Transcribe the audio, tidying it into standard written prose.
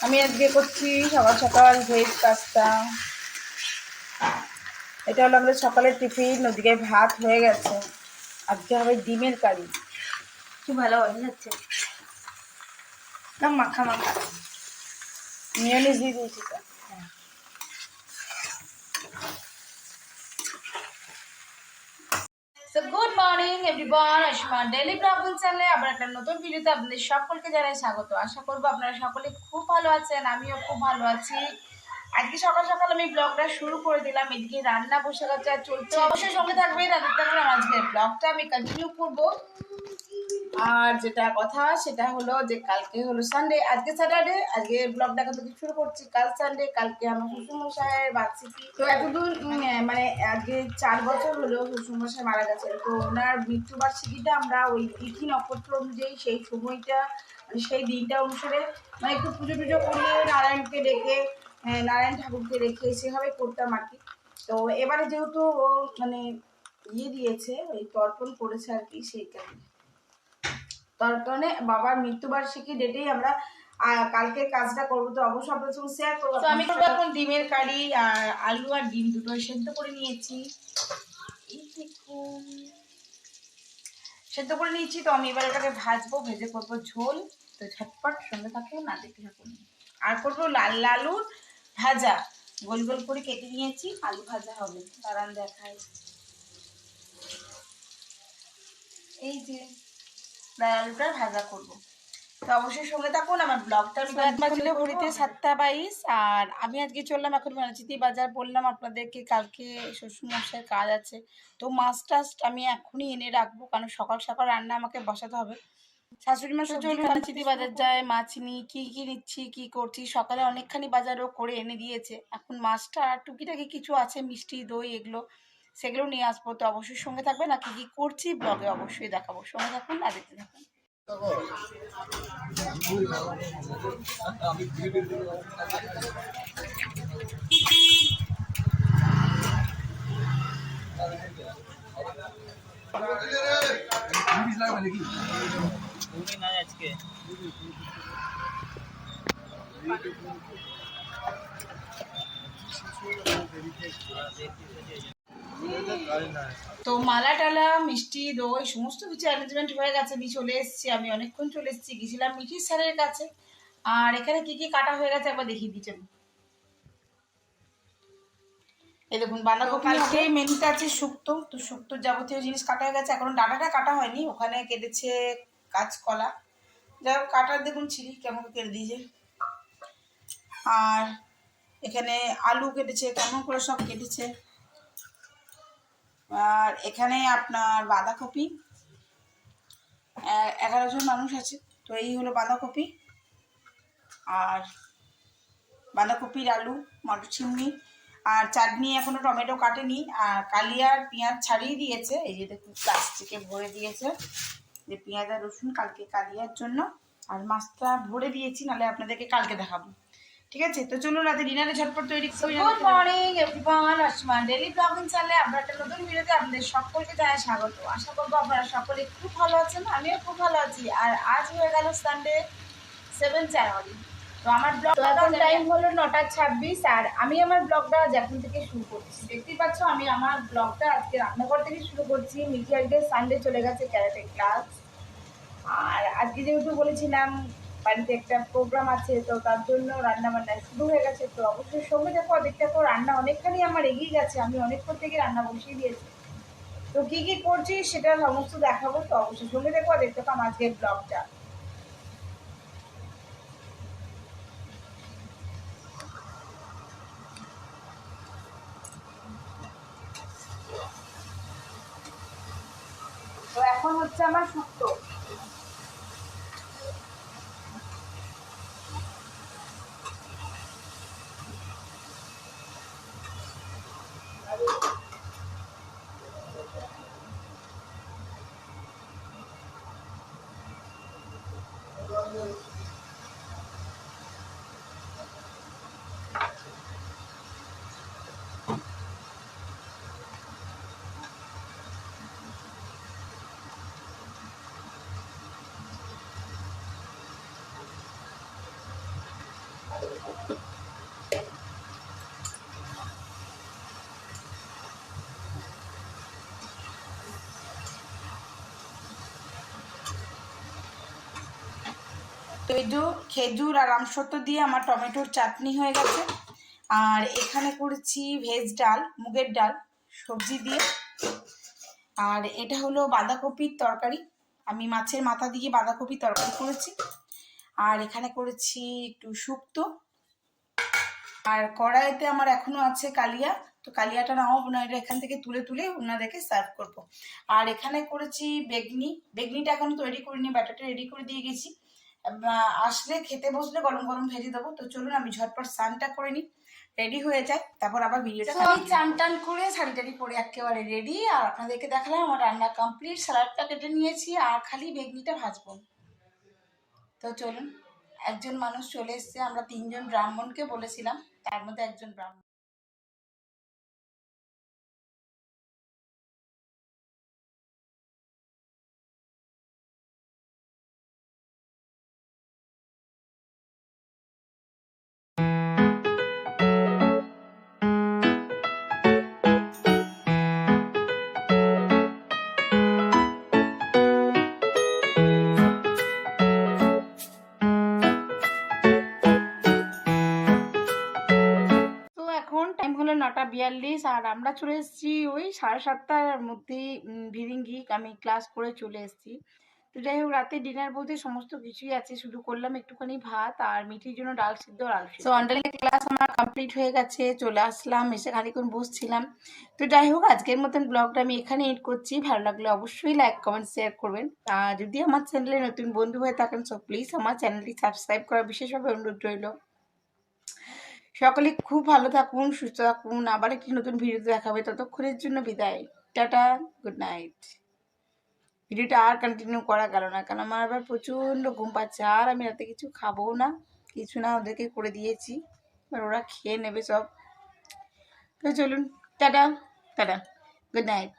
আমি আজকে করছি সকাল সকাল ভেজ পাস্তা। এটা হলো আমাদের সকালের টিফিন। ওদিকে ভাত হয়ে গেছে, আজকে হবে ডিমের কারি। খুব ভালো হয়ে যাচ্ছে, একদম মাখা মাখা। মেয়োনিজ দিয়ে দিয়েছি তো। সো গুড মর্নিং এভরিওয়ান, আমার ডেইলি ব্লগিং চ্যানেলে আবার একটা নতুন ভিডিওতে আপনাদের সকলকে জানাই স্বাগত। আশা করবো আপনারা সকলে খুব ভালো আছেন, আমিও খুব ভালো আছি। আজকে সকাল সকাল আমি ব্লগটা শুরু করে দিলাম। এদিকে রান্না বসে গেছে আর চলছে, অবশ্যই সঙ্গে থাকবে। রাতের থাকলে আজকের ব্লগটা আমি কন্টিনিউ করবো। আর যেটা কথা সেটা হলো যে কালকে হলো সানডে, আজকে স্যাটারডে। আজকে ব্লগটা থেকে শুরু করছি। কাল সানডে, কালকে আমার শ্বশুরমশাইয়ের বার্ষিকী। তো এতদূর মানে আজকে 4 বছর হলো শ্বশুরমশাই মারা গেছেন। তো ওনার মৃত্যুবার্ষিকীটা আমরা ওই তিথি নক্ষত্র অনুযায়ী সেই সময়টা মানে সেই দিনটা অনুসারে মানে একটু পুজো টুজো করিয়ে নারায়ণকে ডেকে নারায়ণ ঠাকুরকে রেখে সেভাবে করতাম আর কি। তো এবারে যেহেতু ও মানে দিয়েছে, ওই তর্পণ করেছে আর কি, সেই কারণে তার কারণে বাবার মৃত্যুবার্ষিকী ডেটেই আমরা কালকে কাজটা করবো। তো অবশ্যই আপনার সঙ্গে শেয়ার করবো। তো আমি করবো এখন ডিমের কারি, আর আলু আর ডিম দুটো সেদ্ধ করে নিয়েছি। এই দেখুন সেদ্ধ করে নিয়েছি। তো আমি এবার এটাকে ভাজবো, ভেজে করবো ঝোল। তো ঝটপট সঙ্গে থাকুন, না দেখতে থাকুন। আর করবো লাল আলুর ভাজা, গোল গোল করে কেটে নিয়েছি, আলু ভাজা হবে। দাঁড়ান দেখাই, এই যে লাল আলুটা ভাজা করবো। তো অবশ্যই সঙ্গে থাকুন আমার ব্লগটা। ছিল ঘড়িতে 7:22 আর আমি আজকে চললাম এখন মানাচিতি বাজার। বললাম আপনাদেরকে কালকে শ্বশুরমশাইয়ের কাজ আছে, তো মাছ টাছ আমি এখনই এনে রাখবো, কারণ সকাল সকাল রান্না আমাকে বসাতে হবে। শাশুড়ি মা চলুন মানাচিতি বাজার যায়, মাছ নিই। কি নিচ্ছি কি করছি, সকালে অনেকখানি বাজারও করে এনে দিয়েছে। এখন মাছটা টুকিটাকি কিছু আছে, মিষ্টি দই এগুলো, সেগুলো নিয়ে আসবো। তো অবশ্যই সঙ্গে থাকবেন, আর কি করছি ব্লগে অবশ্যই দেখাবো। সঙ্গে থাকুন আর দেখতে থাকুন। তো মালা টালা মিষ্টি দই সমস্ত কিছু অ্যারেঞ্জমেন্ট হয়ে গেছে, আমি চলে এসেছি। আমি অনেকক্ষণ চলে এসেছি, গেছিলাম মিঠির স্যারের কাছে। আর এখানে কি কি কাটা হয়ে গেছে একবার দেখিয়ে দিচ্ছেন। এই দেখুন বাঁধাকপি, কালকে মেনুতে আছে শুক্তো। তো শুক্তোর যাবতীয় জিনিস কাটা হয়ে গেছে, এখন ডাটাটা কাটা হয়নি, ওখানে কেটেছে কাঁচকলা। যাই হোক কাটার দেখুন ছিঁড়ি কেমন কেটে দিয়েছে। আর এখানে আলু কেটেছে, কেমন করে সব কেটেছে। আর এখানে আপনার বাঁধাকপি, 11 জন মানুষ আছে। তো এই হলো বাঁধাকপি, আর বাঁধাকপির আলু মটর চিংড়ি, আর চাটনি এখনো টমেটো কাটেনি, আর কালিয়ার পেঁয়াজ ছাড়িয়ে দিয়েছে। এই যে দেখুন প্লাস্টিকে ভরে দিয়েছে, যে পেঁয়াজ আর রসুন কালকে কালিয়ার জন্য। আর মাছটা ভরে দিয়েছি, নাহলে আপনাদেরকে কালকে দেখাবো। ঠিক আছে, তো চলুন রাতে ডিনারে ঝটপট তৈরি করি। গুড মর্নিং এভরিওয়ান, আমার ডেইলি ব্লগিং চ্যানেলে আমরা একটা নতুন ভিডিওতে আপনাদের সকলকে জানাই স্বাগত। আশা করবো আপনারা সকলে খুব ভালো আছেন, আমিও খুব ভালো আছি। আর আজ হয়ে গেল সানডে 7 জানুয়ারি। তো আমার ব্লগ এখন টাইম হলো 9:26, আর আমি আমার ব্লগটা এখন থেকে শুরু করছি। দেখতেই পাচ্ছ আমি আমার ব্লগটা আজকে রান্নাঘর থেকে শুরু করছি। মিঠি আজকে সানডে চলে গেছে ক্যারাটে ক্লাস। আর আজকে যেহেতু বলেছিলাম বাড়িতে একটা প্রোগ্রাম আছে, তো তার জন্য রান্না বান্না শুরু হয়ে গেছে। তো অবশ্যই সঙ্গে দেখো, দেখতে থাকো। রান্না অনেকখানি আমার এগিয়ে গেছে, আমি অনেকক্ষণ থেকে রান্না বসিয়ে দিয়েছি। তো কি কি করছি সেটা সমস্ত দেখাবো। তো অবশ্যই সঙ্গে দেখো, দেখতে থাকো আমার আজকের ব্লগটা। তো এখন হচ্ছে আমার শুক্তো। তো এই যে খেজুর আর আমসত্ব দিয়ে আমার টমেটোর চাটনি হয়ে গেছে। আর এখানে করেছি ভেজ ডাল, মুগের ডাল সবজি দিয়ে। আর এটা হলো বাঁধাকপির তরকারি, আমি মাছের মাথা দিয়ে বাঁধাকপির তরকারি করেছি। আর এখানে করেছি একটু শুক্তো। আর কড়াইতে আমার এখনো আছে কালিয়া, তো কালিয়াটা নাও ওনারা এখান থেকে তুলে তুলে ওনাদেরকে সার্ভ করব। আর এখানে করেছি বেগনি, বেগনিটা এখন তৈরি করিনি, ব্যাটারটা রেডি করে দিয়ে গেছি। আসলে খেতে বসলে গরম গরম ভেজে দেবো। তো চলুন আমি ঝটপট স্নানটা করে নিই, রেডি হয়ে যায়, তারপর আবার ভিডিওটা চান টান করে শাড়ি টাড়ি পরে একেবারে রেডি। আর আপনাদেরকে দেখালাম আমার রান্না কমপ্লিট, স্যালাডটা কেটে নিয়েছি আর খালি বেগনিটা ভাজবো। তো চলুন, একজন মানুষ চলে এসছে, আমরা 3 জন ব্রাহ্মণকে বলেছিলাম, তার মধ্যে একজন ব্রাহ্মণ। তো এখন টাইম হলো 9:42 আর আমরা চলে এসেছি ওই 7:30টার মধ্যেই ভিরিঙ্গি, আমি ক্লাস করে চলে এসেছি। তো যাই হোক, রাতে ডিনার বলতে সমস্ত কিছুই আছে, শুধু করলাম একটুখানি ভাত আর মিঠির জন্য ডাল সিদ্ধ আর আলু সিদ্ধ। তো আন্ডারলাইন ক্লাস আমার কমপ্লিট হয়ে গেছে, চলে আসলাম, এসে খানিক্ষণ বসছিলাম। তো যাই হোক, আজকের মতন ব্লগটা আমি এখানে এড করছি। ভালো লাগলে অবশ্যই লাইক কমেন্ট শেয়ার করবেন। আর যদি আমার চ্যানেলে নতুন বন্ধু হয়ে থাকেন সো প্লিজ আমার চ্যানেলটি সাবস্ক্রাইব করার বিশেষভাবে অনুরোধ রইল। সকলে খুব ভালো থাকুন, সুস্থ থাকুন, আবার একটি নতুন ভিডিও দেখাবে, ততক্ষণের জন্য বিদায়, টাটা, গুড নাইট। ভিডিওটা আর কন্টিনিউ করা গেল না, কারণ আমার আবার প্রচণ্ড ঘুম পাচ্ছে, আর আমি রাতে কিছু খাবো না, কিছু না, ওদেরকে করে দিয়েছি, এবার ওরা খেয়ে নেবে সব। তো চলুন, টাটা, টাটা, গুড নাইট।